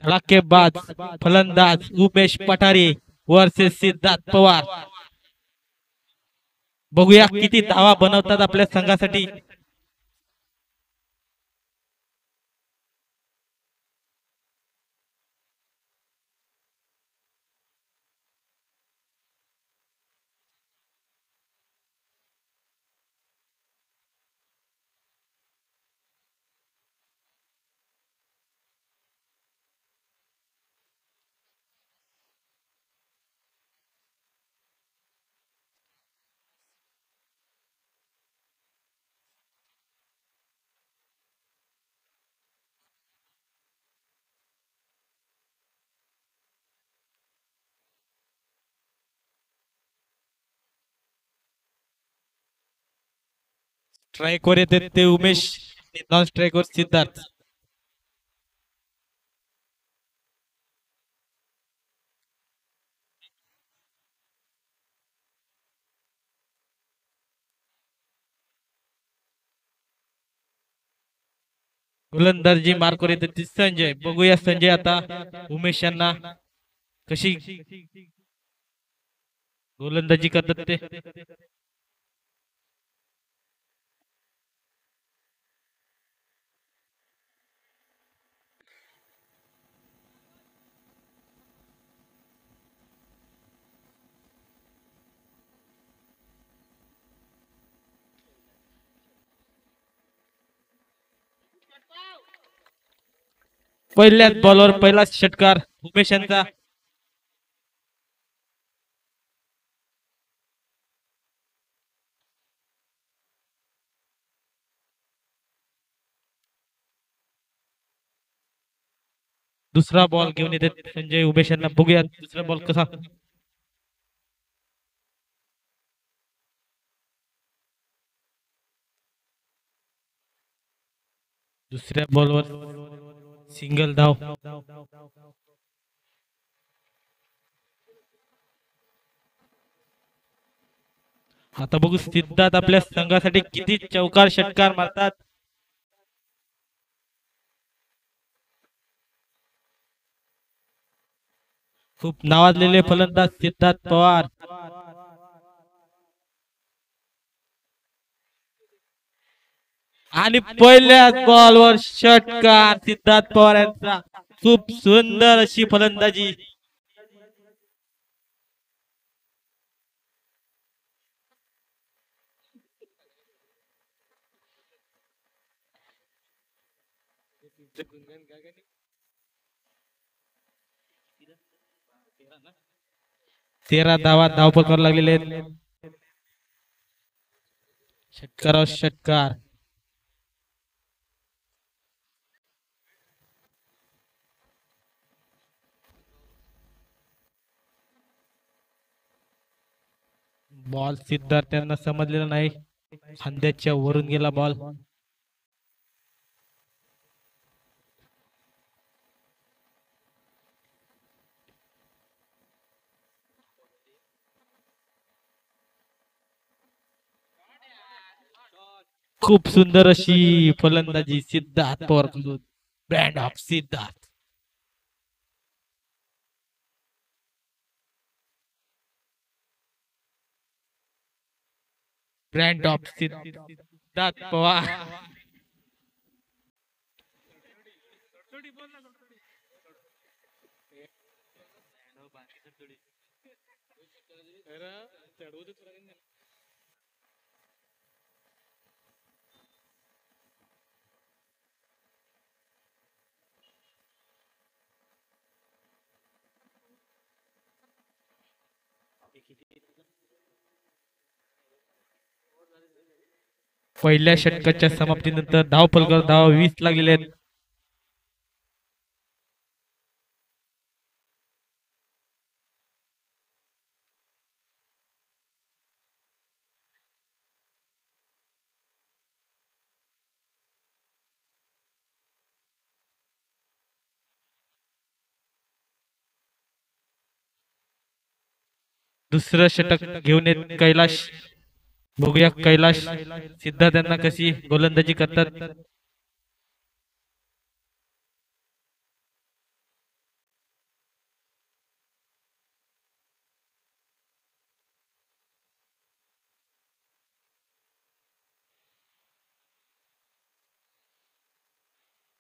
धडाकेबाज फलंदाज उमेश पठारे वर्सेस सिद्धार्थ पवार. बघूया किती धावा बनवतात आपल्या संघासाठी. स्ट्राइक वर येते ते उमेश, नॉन स्ट्राइक वर सिद्धार्थ. गोलंदाजी मार्कवर येते ती संजय. बघूया संजय आता उमेश यांना कशी गोलंदाजी करतात ते. पहिल्याच बॉलवर पहिला षटकार उमेश यांचा. दुसरा बॉल घेऊन येते संजय उमेश यांना. बघूया दुसरा बॉल कसा. दुसऱ्या बॉलवर सिंगल धाव. आता बघू सिद्धार्थ आपल्या संघासाठी किती चौकार षटकार मारतात. खूप नावाजलेले फलंदाज सिद्धार्थ पवार. आणि पहिल्याच बॉलवर षटकार सिद्धार्थ पवार यांचा. खूप सुंदर अशी फलंदाजी. तेरा धावा धावपळ करायला लागलेले आहेत. षटकारावर षटकार. बॉल सिद्धार्थ यांना समजलेला नाही. खांद्याच्या वरून गेला बॉल. खूप सुंदर अशी फलंदाजी सिद्धार्थ पवार कडून. Brand of Siddharth. Brand of Siddharth Pawar. पहिल्या षटकाच्या समाप्तीनंतर धाव फलक धाव 20 लागलेले आहेत. दुसरं षटक घेऊन येत कैलाश. बघूया कैलाश सिद्धार्थ यांना कशी गोलंदाजी करतात.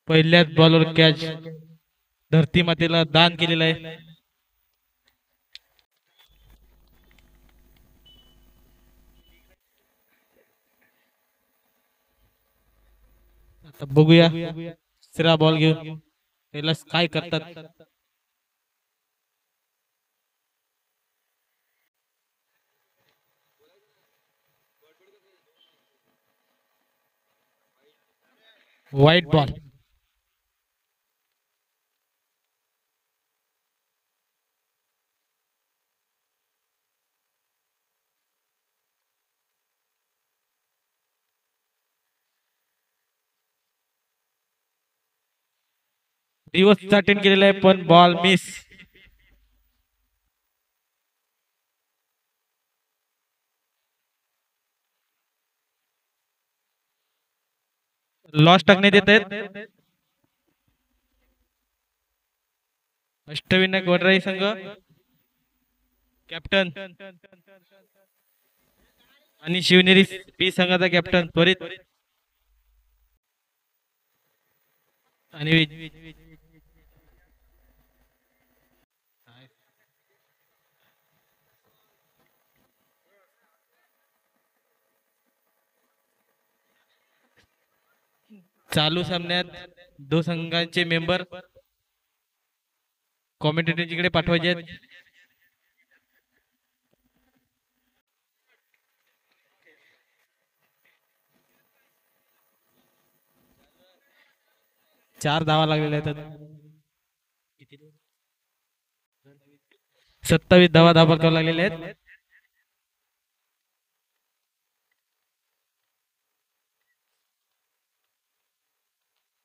पहिल्याच बॉलवर कॅच धरती मातेला दान केलेलं आहे. आता बघूया तिसरा बॉल घेऊन त्याला काय करतात. वाईट बॉल. दिवस अटेंड केलेला आहे पण बॉल मिस. लॉस टाकण्यात येत आहेत. अष्टविनायक वडराई संघ कॅप्टन आणि शिवनेरी पी संघाचा कॅप्टन त्वरित आणि चालू सामन्यात दोन संघांचे मेंबर कॉमेंटेटरकडे पाठवायचे आहेत. चार धावा लागलेल्या आहेत. 27 धावा धावा लागलेल्या आहेत.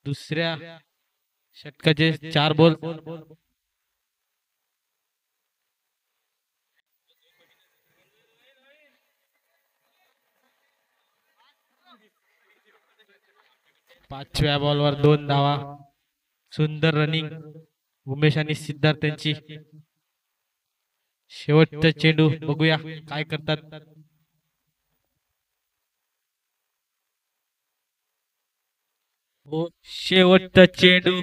दुसऱ्या षटकाचे 4 बॉल. पाचव्या बॉलवर 2 धावा. सुंदर रनिंग उमेश आणि सिद्धार्थ यांची. शेवटचा चेंडू बघूया काय करतात. हो शेवटचा चेंडू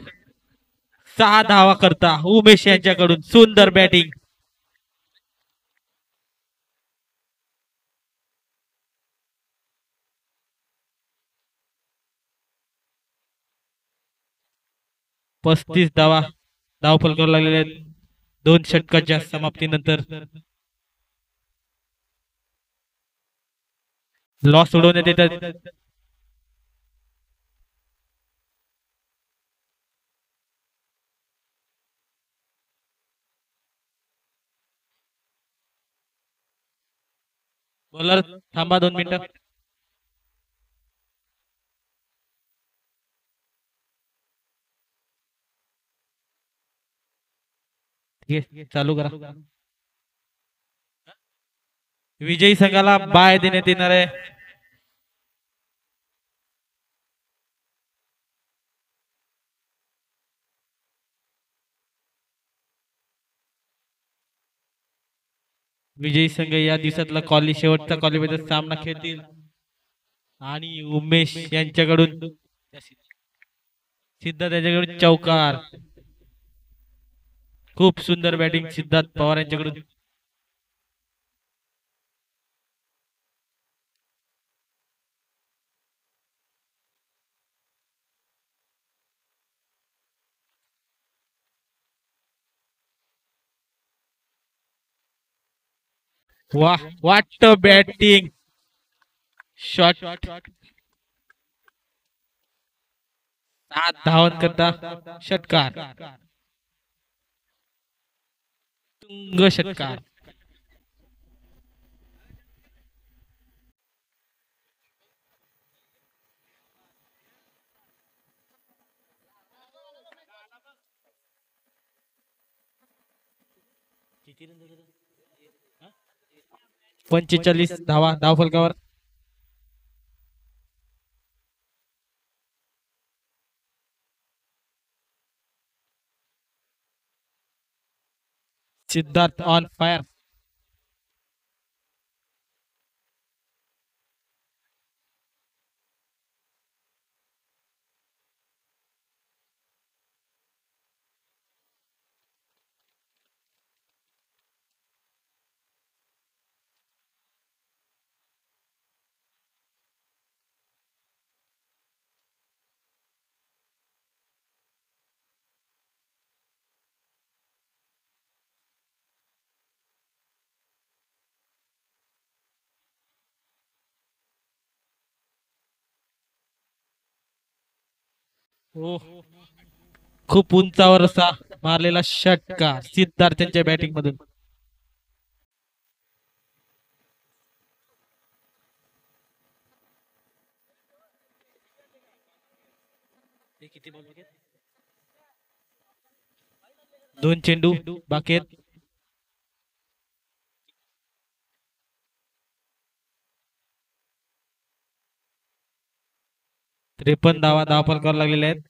6 धावा करता उमेश यांच्याकडून. सुंदर बॅटिंग. पस्तीस धावा धावफलकावर लागलेले आहेत 2 षटकाच्या समाप्तीनंतर. लॉस सोडवण्यात येतात. बॉलर थांबा 2 मिनिटं. चालू करा. विजयी संघाला बाय देण्यात येणार आहे. विजयी संघ या दिवसातला शेवटचा क्वालिफायचा सामना खेळतील आणि उमेश यांच्याकडून सिद्धार्थ यांच्याकडून चौकार. खूप सुंदर बॅटिंग सिद्धार्थ पवार यांच्याकडून. वाह वाट बॅटिंग. शॉट 7 धावन करता षटकार. तुंग षटकार. किती रन झाले? 45 धावा धावफलकावर. Siddharth on fire. हो, खूप उंचावर असा मारलेला षटकार सिद्धार्थ त्यांच्या बॅटिंग मधून. दोन चेंडू बाकी आहेत. 53 धावा धावफल करावं लागलेले आहेत.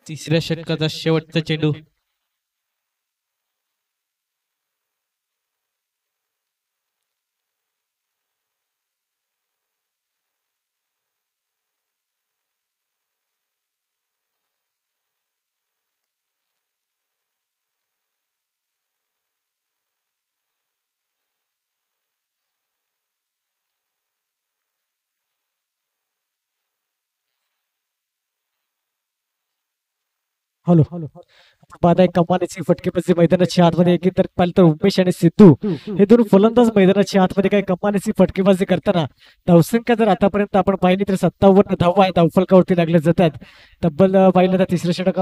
तिसऱ्या षटकाचा शेवटचा चेंडू. हॅलो पाहता एक कमालीची फटकेबाजी मैदानाच्या आतमध्ये एकंदर पाहिलं तर उमेश आणि सिद्धू हे दोन फलंदाज मैदानाच्या आतमध्ये काही कमालीची फटकेबाजी करताना धावसंख्या जर आतापर्यंत आपण पाहिली तर 57 धावा आहे धावफलकावरती लागले जातात. तब्बल पाहिलं तर तिसऱ्या षटक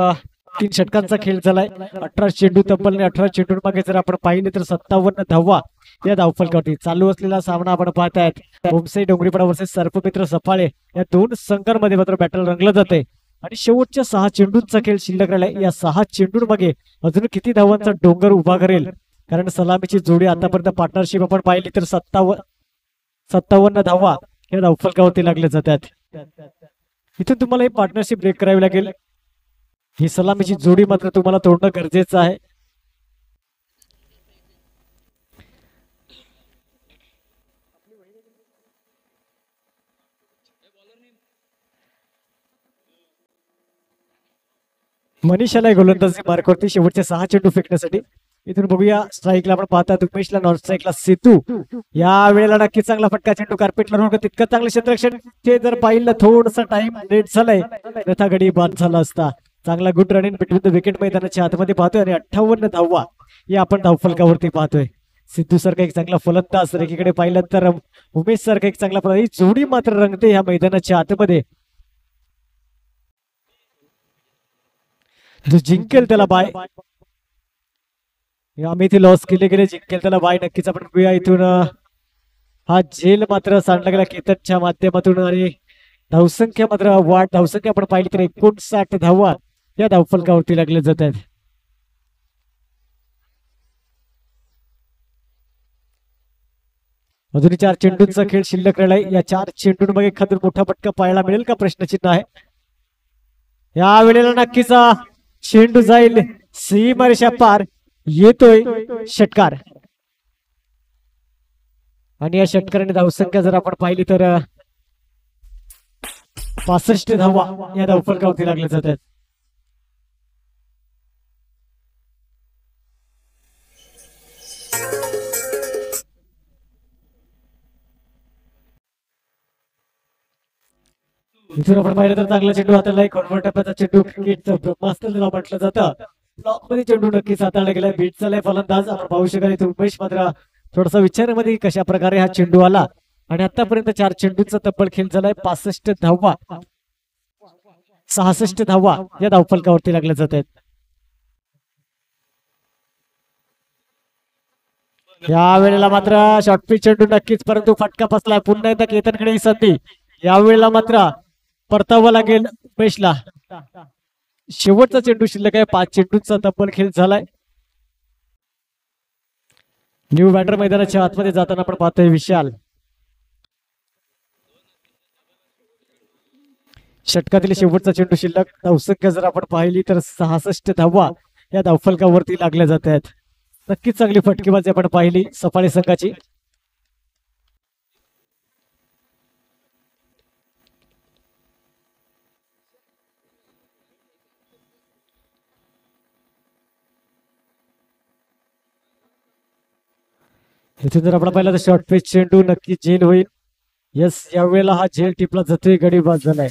3 षटकांचा खेळ झालाय. 18 चेंडू तब्बल 18 चेंडू मागे जर आपण पाहिले तर 57 धावा या धावफलकावरती चालू असलेला सामना आपण पाहतायत. ओमसाई डोंगरीपाडा वर्सेस सर्पमित्र सफाळे या दोन संघांमध्ये मात्र बॅटल रंगलं जाते आणि शेवटच्या 6 चेंडूंचा खेळ शिल्लक राहिलाय. या 6 चेंडूंमागे अजून किती धावांचा डोंगर उभा करेल, कारण सलामीची जोडी आतापर्यंत पार्टनरशिप आपण पाहिली तर 57 धावा या धावफलकावरती लागले जातात. इथून तुम्हाला ही पार्टनरशिप ब्रेक करावी लागेल. ही सलामीची जोडी मात्र तुम्हाला तोडणं गरजेचं आहे. मनीषाला गोलंदाजी मार्कवरती शेवटचे 6 चेंडू फेकण्यासाठी. इथून बघूया स्ट्राईकला आपण पाहतात उमेशला, नॉन स्ट्राईकला सिद्धू. या वेळेला नक्की चांगला फटका चेंडू कार्पेटला रोड तितकं चांगलं क्षेत्ररक्षण ते जर पाहिलं थोडंसं टाइम लेट झालाय तथा गडी बाद झाला असता. चांगला good running between the wicket मैदानाच्या आतमध्ये पाहतोय आणि 58 धावा या आपण धावफलकावरती पाहतोय. सिद्धू सारखा एक चांगला फलंदाज एकीकडे पाहिलं तर उमेश सारखा एक चांगला ही जोडी मात्र रंगते या मैदानाच्या आतमध्ये. जो जिंकेल त्याला बाय. आम्ही ती लॉस केले गेले जिंकेल त्याला बाय नक्कीच आपण बघूया. इथून हा झेल मात्र सांडला गेला केतनच्या माध्यमातून आणि धावसंख्या मात्र वाढ धावसंख्या आपण पाहिली तर 59 धावा या धावफलकावरती लागले जात आहेत. अजून 4 चेंडूंचा खेळ शिल्लक राहिलाय. या 4 चेंडूंमध्ये एखादा मोठा फटका पाहायला मिळेल का प्रश्नचिन्ह आहे. या वेळेला नक्कीच चेंडू जाईल सीमारेषा पार. येतोय षटकार आणि या षटकाराने धावसंख्या जर आपण पाहिली तर 65 धावा या धावफलकावरती लागले जात आहेत. इथून आपण पाहिलं तर चांगला चेंडू हाताला कॉन्व्हर्ट टप्प्याचा चेंडू क्रिकेटचं ब्रह्मास्त्र त्याला म्हटलं जातं. ब्लॉक मध्ये चेंडू नक्कीच हाताळला गेलाय. बीट झालाय फलंदाज आपण पाहू शकाल. इथे उमेश मात्र थोडासा विचारामध्ये कशा प्रकारे हा चेंडू आला आणि आतापर्यंत 4 चेंडूंचा तब्बल खेळ झालाय. 65 धावा 66 धावा या धावफलकावरती लागल्या जात आहेत. या वेळेला मात्र शॉर्टपिच चेंडू नक्कीच, परंतु फटका बसलाय. पुन्हा एकदा केतनकडे ही संधी. यावेळेला मात्र परतावा लागेल उमेशला. शेवटचा चेंडू शिल्लक आहे. 5 चेंडूंचा तब्बल खेळ झालाय. न्यू बॅटर मैदानाच्या आतमध्ये जाताना आपण पाहतोय विशाल. षटकातील शेवटचा चेंडू शिल्लक धावसंख्या जर आपण पाहिली तर 66 धावा या धावफलकावरती लागल्या जात आहेत. नक्कीच चांगली फटकेबाजी आपण पाहिली सफाळे संघाची. इथे जर आपण पाहिलं तर शॉर्ट पिच चेंडू नक्की झेल होईल. यस, यावेळेला हा झेल टिपला जातोय, गडी बाद झालाय.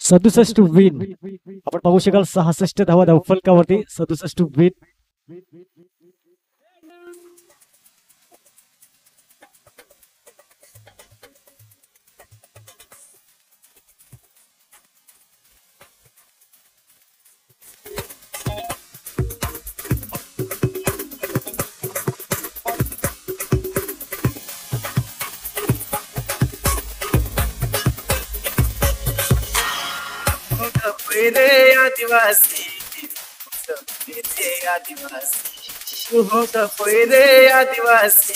सदुसष्ट विन आपण पाहू शकाल. 66 धावा धावफलकावरती 67 विन. आदिवासी आदिवासी हो रे आदिवासी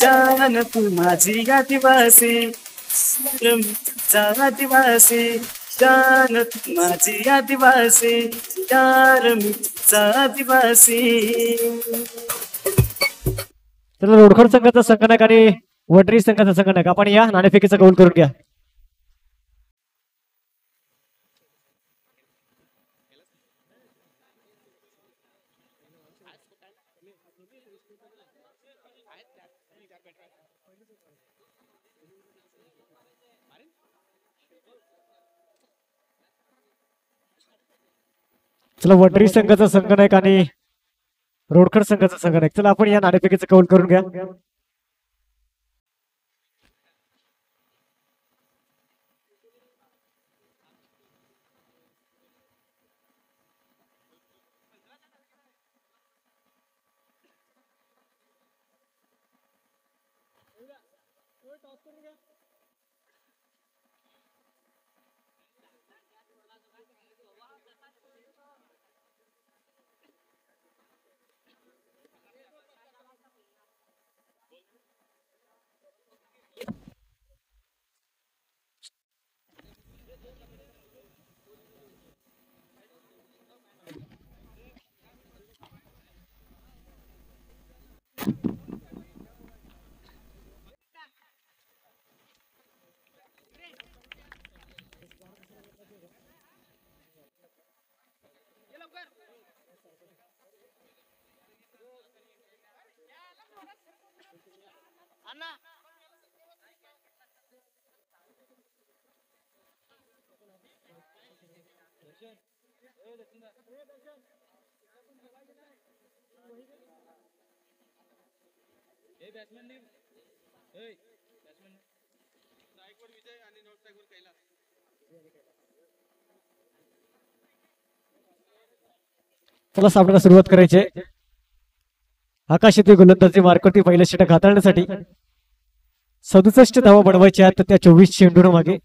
जान तू माझी आदिवासी आदिवासी जान तू माझी आदिवासी यार आदिवासी. तर रोडखोड संघाचा संघनायक आणि वडरी संघाचा संघनायक आपण या नाणेफेकीचा कौल करून घ्या. चला, वडरी संघाचा संघनायक आणि रोडखड संघाचा संघनायक. चला आपण या नाणेफेकीचा कौल करून घ्या. चला सामन्याला सुरुवात करायची आहे. आकाश येथे गोलंदाजी मार्कवरती पहिल्या षटक हाताळण्यासाठी 67 धावा बनवायच्या आहेत त्या 24 चेंडून मागे.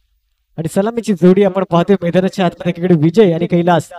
आणि सलामीची जोडी आपण पाहतोय मैदानाच्या आतमध्ये एकीकडे विजय आणि कैलास.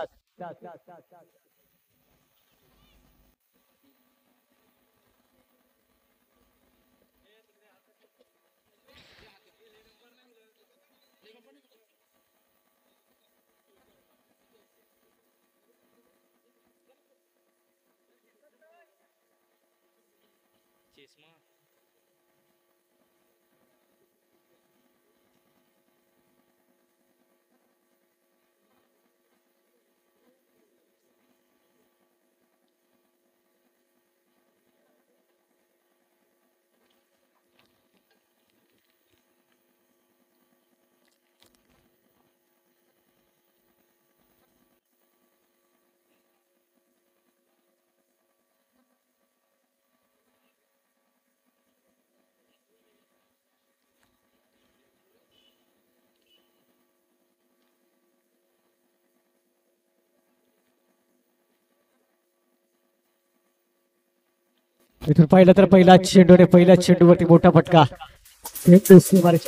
इथून पाहिलं तर पहिला चेंडूने पहिल्या चेंडूवरती मोठा फटका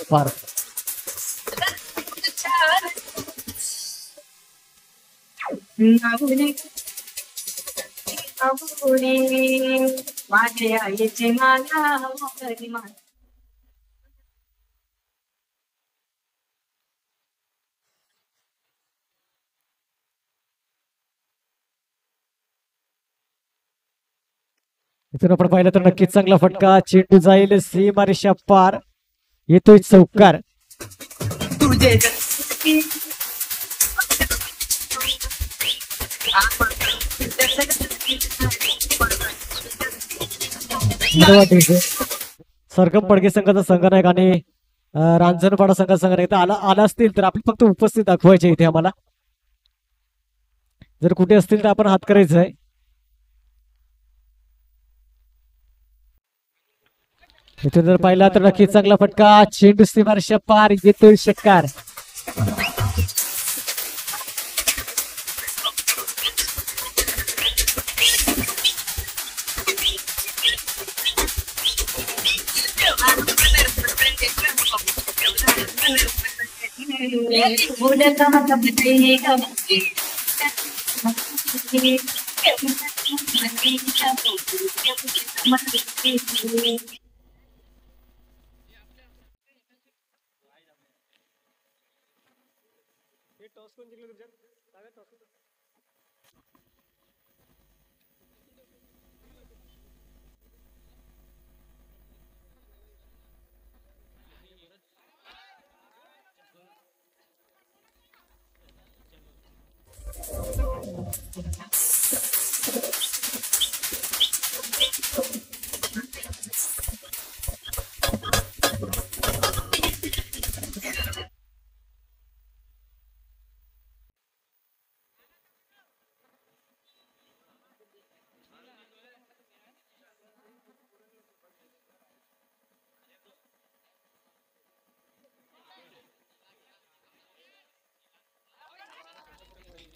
पार. अपुरी माझे आईचे मला घरी माझ्या इथून आपण पाहिलं तर नक्कीच चांगला फटका, चेंडू जाईल सीमारेषा पार, येतोय चौकार. तुझे सरगम पडगे संघाचा संघनायक आणि रांजणपाडा संघाचा संघनायक आला असतील तर आपली फक्त उपस्थित दाखवायचे इथे आम्हाला. जर कुठे असतील तर आपण हात करायचं आहे. इथून जर पाहिला तर नक्कीच चांगला फटका, चेंडू सीमारेषा पार, येतोय षटकार.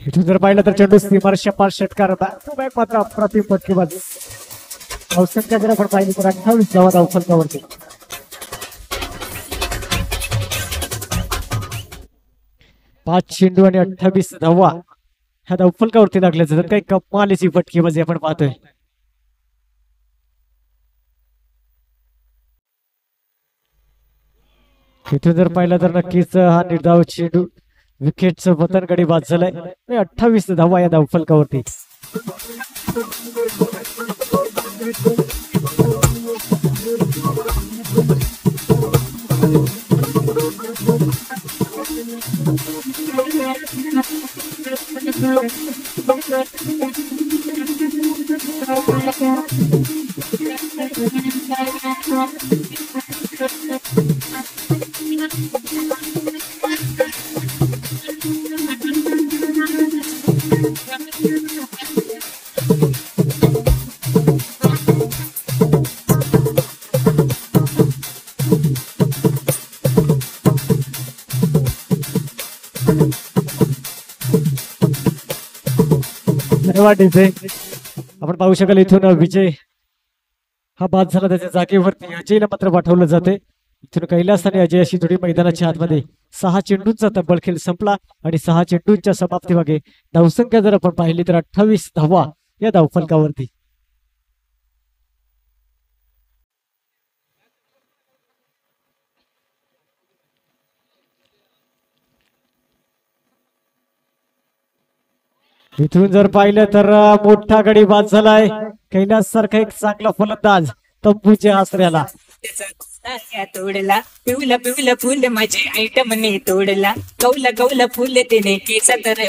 इथून जर पाहिलं तर चेंडू सीमारेषा पार, षटकार. बॅक टू बॅक मात्र अप्रतिम फटकेबाजी. औषधच्या जर आपण पाहिली तर 28 धावा धावफलकावरती. 5 चेंडू आणि 28 धावा ह्या धावफलकावरती लागल्या जातात. काही कमालीची फटकेबाजी आपण पाहतोय. इथून जर पाहिलं तर नक्कीच हा निर्धाव चेंडू विकेटचं पतन गडी बाद झालंय. 28 धावा या धावफलकावरती. आपण पाहू शकाल इथून विजय हा बाद झाला, त्याच्या जागेवरती अजयला मात्र पाठवलं जाते. इथून कैलास आणि अजय अशी जोडी मैदानाच्या आतमध्ये 6 चेंडूंचा तब्बल खेळ संपला आणि 6 चेंडूंच्या समाप्तीमागे धावसंख्या जर आपण पाहिली तर 28 धावा या धावफलकावरती. इथून जर पाहिलं तर मोठा गडी बाद झालाय. कैलास सारखा एक चांगला फलंदाज तंबूच्या आसऱ्याला. तोडला पिवला पिवला फुल माझे आयटम ने तोडला, कौला कौला फुल तिने केसा तर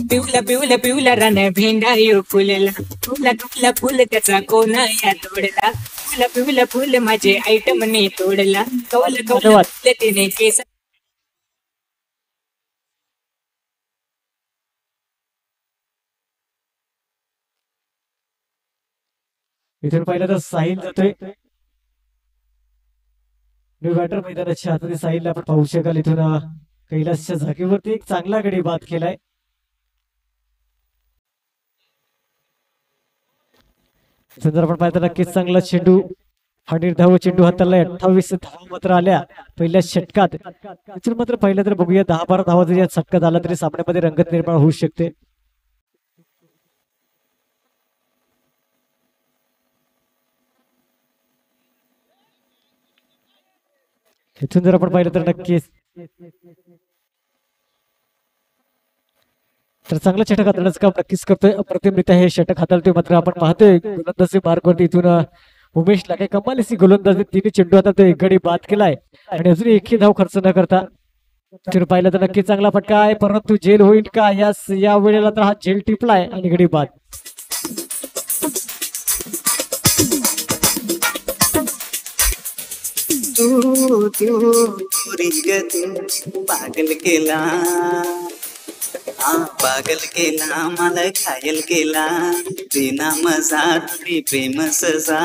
पिवला पिवला पिवला रान भेंडा येऊ फुलला, फुला कुठला फुल त्याचा कोणा या तोडला, पिवला पिवला फुल माझे आयटम ने तोडला, कौला कौला फुल तिने केसा. इथून पाहिलं तर साहिल जातोय बॅटर मैदानाच्या आतमध्ये. साहिलला आपण पाहू शकाल इथून कैलासच्या जागेवरती एक चांगला गडी बाद केलाय. इथून जर आपण पाहिलं तर नक्कीच चांगला चेंडू हा निर्धाव चेंडू हाताला 28 धावा मात्र आल्या पहिल्या षटकात. इथून मात्र पहिल्या तर बघूया 10-12 धावा जरी या षटकात आला तरी सामन्यामध्ये रंगत निर्माण होऊ शकते. इथून जर आपण पाहिलं तर नक्कीच तर चांगलं षटक हाताळण्याचं काम नक्कीच करतोय. अप्रतिमरित्या हे षटक हाताळतोय. मात्र आपण पाहतोय गोलंदाजी मार्गवरती इथून उमेशला काही कमालीची गोलंदाजी तिने चेंडू हातात एक गडी बाद केलाय आणि अजून एकही धाव खर्च न करता इथून पाहिलं तर नक्की चांगला फटका आहे. परंतु झेल होईल का या वेळेला तर हा झेल टिपलाय आणि गडी बाद. पागल केला, पागल केला, मला घायल केला, बिना मजा तुझी प्रेम सजा.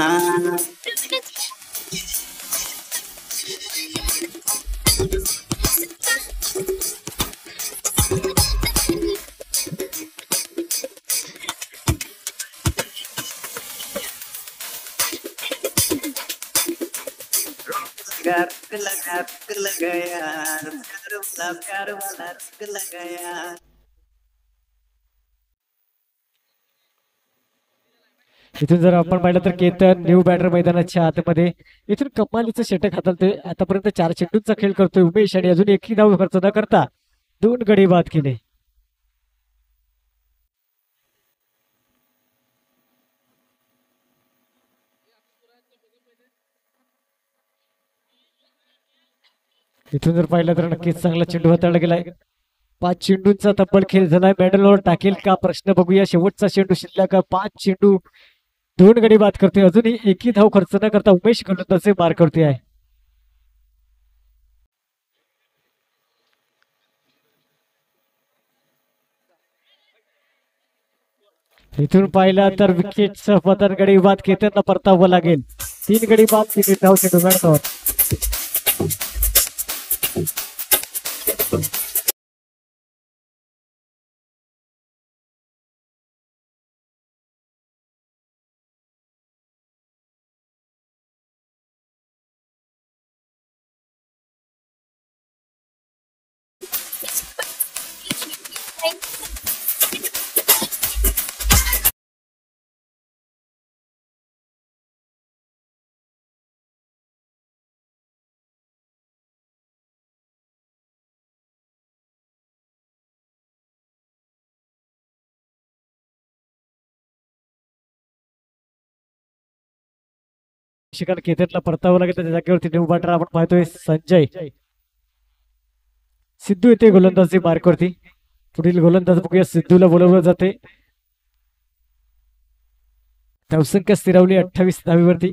रुक लगा यार, प्यार वाला रुक लगा यार. इथून जर आपण पाहिलं तर केतन न्यू बॅटर मैदानाच्या आतमध्ये इथून कमालीचं षटक हाताळतोय. आतापर्यंत 4 चेंडूंचा खेळ करतोय उमेश आणि अजून एकही धाव खर्च न करता 2 गडी बाद केले. इथून जर पाहिलं तर नक्कीच चांगला चेंडू हाताळला गेलाय. 5 चेंडूंचा तब्बल खेळ झालाय. मेडलवर टाकेल का प्रश्न बघूया. शेवटचा चेंडू शिल्लक 5 चेंडू 2 गडी बाद करतोय. अजूनही एकही धाव खर्च न करता उमेश गोलंदाजी मार करते आहे. इथून पाहिला तर विकेटचं पतन गडी बाद केतनला परतावं लागेल. 3 गडी बाद 3 धाव चेंडू मॅडमवर. शिकार केतनला परतावं लागेल. त्याच्या जागेवरती न्यू बॅटर आपण पाहतोय संजय सिद्धू येते गोलंदाजी मार्कवरती. पुढील गोलंदाज बघूया. सिद्धूला बोलवलं जाते. धावसंख्या स्थिरावली 28 धावीवरती.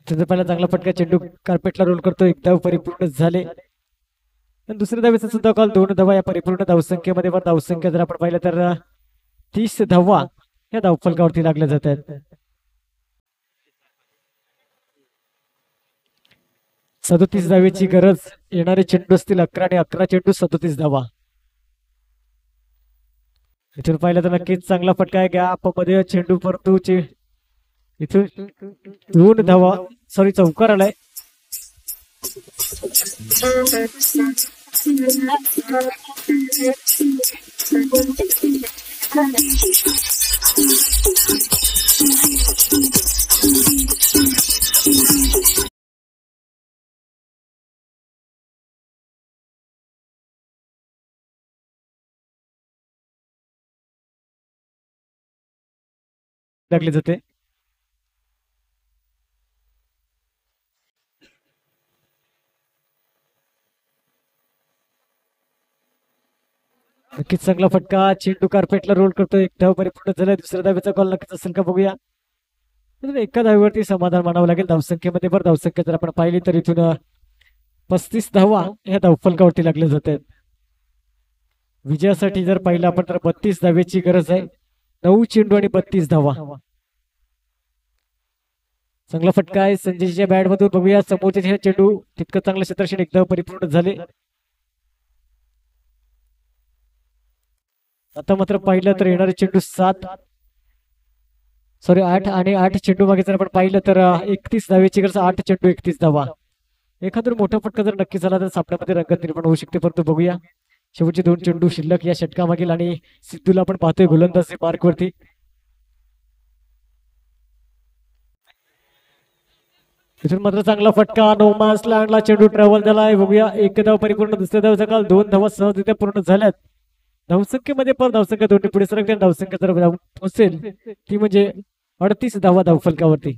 त्याचा पहिला चांगला फटका चेंडू कार्पेटला रोल करतो. 1 धाव परिपूर्ण झाले. दुसऱ्या धावेचा सुद्धा कॉल. 2 धावा या परिपूर्ण धावसंख्येमध्ये. धावसंख्या जर आपण पाहिलं तर 30 धावा या धावफलकावरती लागल्या जात आहेत. 37 धावेची गरज. येणारे चेंडू असतील 11 आणि 11 चेंडू 37 धावा. इथून पाहिलं तर नक्कीच चांगला फटका आहे. गॅप मध्ये चेंडू परंतु इथून 2 धावा चौकार आलाय. लागले जाते. नक्कीच चांगला फटका. चेंडू कार्पेटला रोल करतो. 1 धाव परिपूर्ण झालाय. दुसऱ्या धावेचा कॉल नक्कीच असेल का बघूया. एका धावेवरती समाधान मानावं लागेल. धावसंख्येमध्ये बरं धावसंख्या जर आपण पाहिली तर इथून 35 धावा ह्या धावफलकावरती लागल्या जात आहेत. विजयासाठी जर पाहिलं आपण तर 32 धावेची गरज आहे. 9 चेंडू आणि 32 धावा. चांगला फटका आहे संजयच्या बॅट मधून. बघूया समोरचे चेंडू तितकं चांगलं क्षेत्रक्षण. 1 धाव परिपूर्ण झाले. आता मात्र पाहिलं तर येणारे चेंडू 8 आणि 8 चेंडू मागे जर आपण पाहिलं तर 31 धावेची गरज, 8 चेंडू 31 धावा. एखादा मोठा फटका जर नक्की झाला तर सामन्यामध्ये रंगत निर्माण होऊ शकते. परंतु बघूया शेवटचे 2 चेंडू शिल्लक या षटकामागील आणि सिद्धूला आपण पाहतोय गोलंदाजी मार्कवरती. तिथून मात्र चांगला फटका, नो मार्क्स लँडला, चेंडू ट्रॅव्हल झालाय. बघूया एक धाव परिपूर्ण, दुसऱ्या धाव काल 2 धावा सहजरित्या पूर्ण झाल्यात. धावसंख्येमध्ये पण धावसंख्या दोन्ही पुढे सरकते. धावसंख्या जर पोहोचेल ती म्हणजे 38 धावा धावफलकावरती.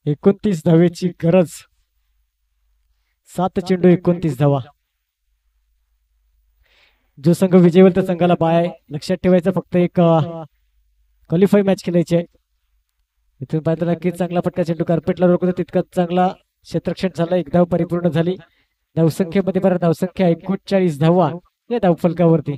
29 धावेची गरज, 7 चेंडू 29 धावा. जो संघ विजय होईल त्या संघाला बाय. लक्षात ठेवायचं फक्त एक क्वालिफाय मॅच खेळायची आहे. इथून पाहिजे नक्कीच चांगला फटका, चेंडू कार्पेटला रोखतो तितकाच चांगला क्षेत्ररक्षण झालं. एक धाव परिपूर्ण झाली. धावसंख्येमध्ये परत धावसंख्या 39 धावा या धावफलकावरती.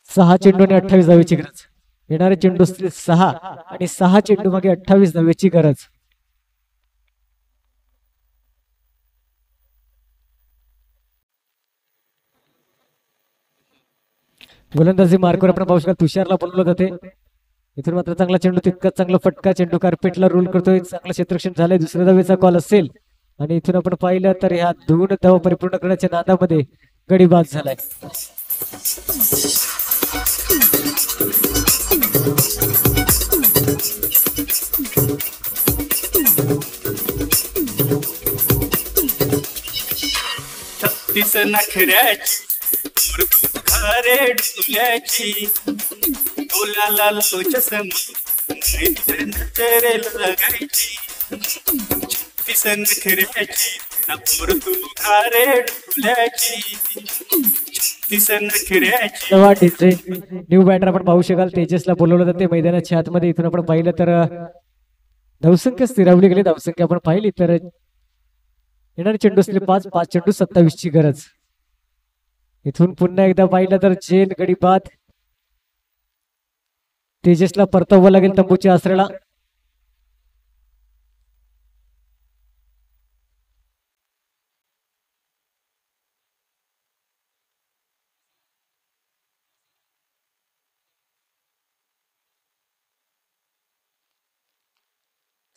सहा चेंडू आणि 28 धावेची गरज. येणारे चेंडू असतील 6 आणि 6 चेंडू मागे 28 धावेची गरज. गोलंदाजी मार्कवर आपण पाहू शकता तुषारला बोलवलं जाते. इथून मात्र चांगला चेंडू, तितकाच चांगला फटका, चेंडू कार्पेटला रोल करतोय. चांगलं क्षेत्ररक्षण झालंय. दुसऱ्या धावेचा कॉल असेल आणि इथून आपण पाहिलं तर ह्या 2 धावा परिपूर्ण करण्याच्या नादामध्ये गडी बाद झालाय. छत्तीस नखऱ्याची घरे डुल्याची, डोल्याला चष्मा नजरे लगायची. छत्तीस नखऱ्याची तू घरे डुल्याची, छत्तीस नखऱ्याची. न्यू बॅटर आपण पाहू शकाल तेजसला बोलवलं जाते मैदानाच्या आतमध्ये. इथून आपण पाहिलं तर धावसंख्या स्थिरावली गेली. धावसंख्या आपण पाहिली तर येणारे चेंडू असले 5 चेंडू 27 ची गरज. इथून पुन्हा एकदा पाहिलं तर झेल गडी बाद. तेजसला परतावं लागेल तंबूच्या आसऱ्याला.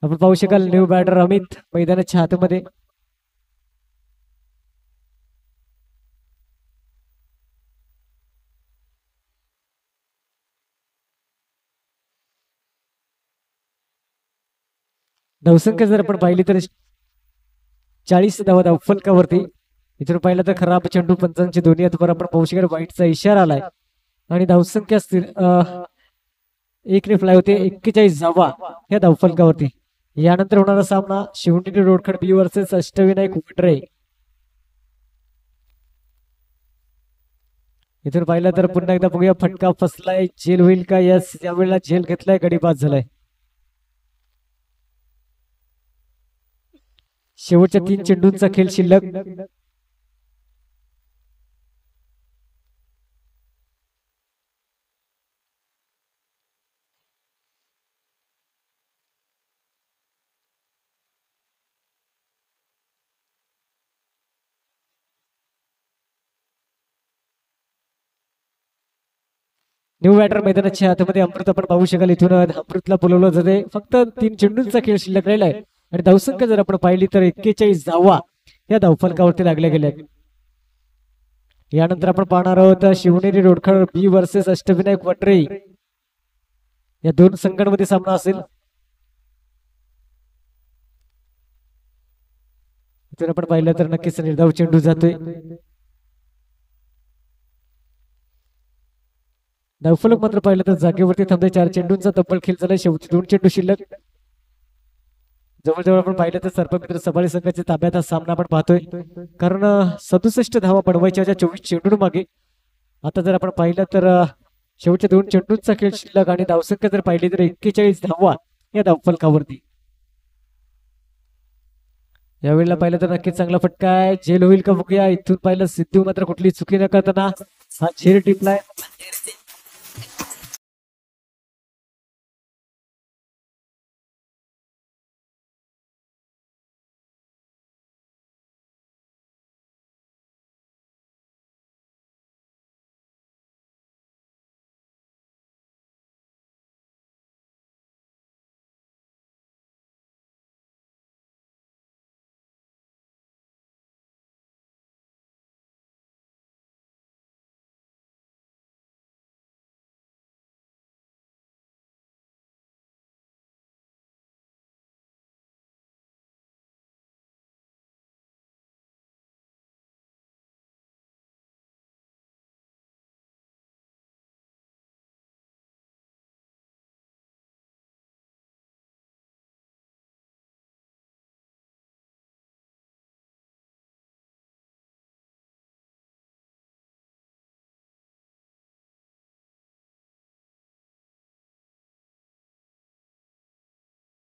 आपण पाहू शकाल न्यू बॅटर अमित मैदानाच्या हातमध्ये. धावसंख्या जर आपण पाहिली तर 40 धावा धावफलकावरती. इथून पाहिलं तर खराब चेंडू, पंचांचे दोन्ही हातवर आपण पाहू शकाल वाईटचा इशारा आलाय आणि धावसंख्या एक ने फ्लाय होते. 41 धावा या धावफलकावरती. यानंतर होणारा सामना शिवनेरी रोडखड बी वर्सेस अष्टविनायक वडरे. इथून पाहिलं तर पुन्हा एकदा बघूया फटका फसलाय, झेल होईल का? यावेळेला झेल घेतलाय, गडी बाद झालाय. शेवटच्या 3 चेंडूंचा खेळ शिल्लक. न्यू बॅटर मैदानाच्या हातामध्ये अमृत आपण पाहू शकाल. इथून अमृतला बोलवलं जाते. फक्त 3 चेंडूंचा खेळ शिल्लक राहिलाय आणि धावसंख्या जर आपण पाहिली तर 41 धावा या धावफलकावरती लागल्या गेल्या. यानंतर आपण पाहणार आहोत शिवनेरी रोडखड बी वर्सेस अष्टविनायक वडरे. या 2 संघांमध्ये सामना असेल. इथून आपण पाहिलं तर नक्कीच निर्धाव चेंडू जातोय. धावफलक मात्र पाहिलं तर जागेवरती थांबते. 4 चेंडूंचा तब्बल खेळ झालाय. शेवटी 2 चेंडू शिल्लक. जवळजवळ आपण पाहिलं तर सर्पमित्र सफाळी संघाच्या ताब्यात हा सामना आपण पाहतोय. कारण 67 धावा बनवायच्या 24 चेंडू मागे. आता जर आपण पाहिलं तर शेवटच्या 2 चेंडूंचा खेळ शिल्लक आणि धावसंख्या जर पाहिली तर 41 धावा या धावफलकावरती. यावेळेला पाहिलं तर नक्कीच चांगला फटका आहे. झेल होईल का बघूया. इथून पाहिलं सिद्धू मात्र कुठली चुकी न करताना हा झेल टिपलाय.